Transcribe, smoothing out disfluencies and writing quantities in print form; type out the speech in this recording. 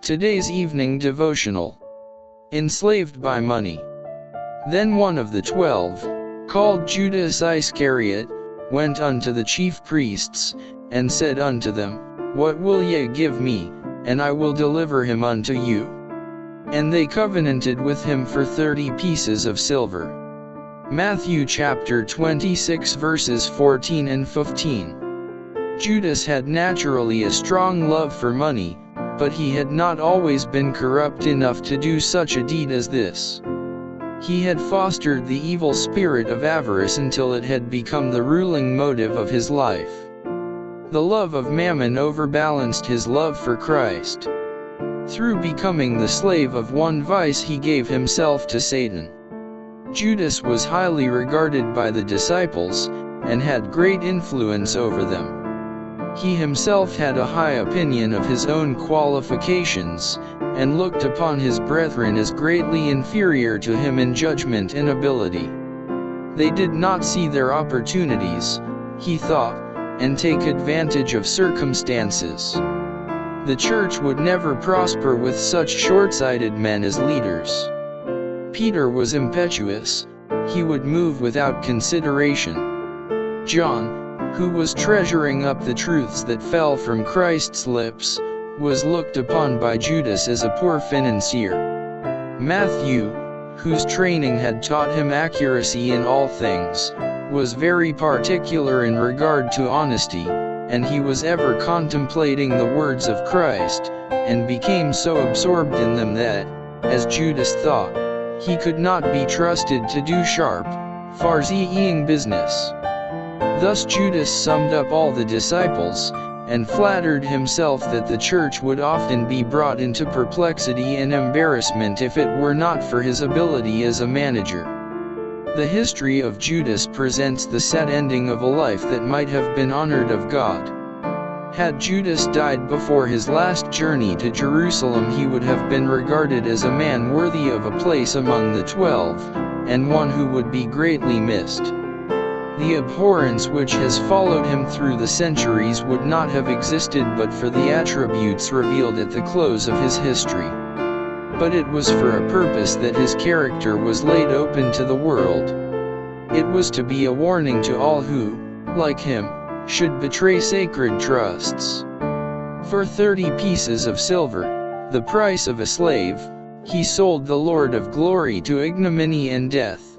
Today's evening devotional. Enslaved by money. Then one of the 12, called Judas Iscariot, went unto the chief priests, and said unto them, What will ye give me, and I will deliver him unto you? And they covenanted with him for 30 pieces of silver. Matthew chapter 26 verses 14 and 15. Judas had naturally a strong love for money, but he had not always been corrupt enough to do such a deed as this. He had fostered the evil spirit of avarice until it had become the ruling motive of his life. The love of mammon overbalanced his love for Christ. Through becoming the slave of one vice, he gave himself to Satan. Judas was highly regarded by the disciples, and had great influence over them. He himself had a high opinion of his own qualifications, and looked upon his brethren as greatly inferior to him in judgment and ability. They did not see their opportunities, he thought, and take advantage of circumstances. The church would never prosper with such short-sighted men as leaders. Peter was impetuous, he would move without consideration. John, who was treasuring up the truths that fell from Christ's lips, was looked upon by Judas as a poor financier. Matthew, whose training had taught him accuracy in all things, was very particular in regard to honesty, and he was ever contemplating the words of Christ, and became so absorbed in them that, as Judas thought, he could not be trusted to do sharp, farseeing business. Thus Judas summed up all the disciples, and flattered himself that the church would often be brought into perplexity and embarrassment if it were not for his ability as a manager. The history of Judas presents the sad ending of a life that might have been honored of God. Had Judas died before his last journey to Jerusalem, he would have been regarded as a man worthy of a place among the 12, and one who would be greatly missed. The abhorrence which has followed him through the centuries would not have existed but for the attributes revealed at the close of his history. But it was for a purpose that his character was laid open to the world. It was to be a warning to all who, like him, should betray sacred trusts. For 30 pieces of silver, the price of a slave, he sold the Lord of glory to ignominy and death.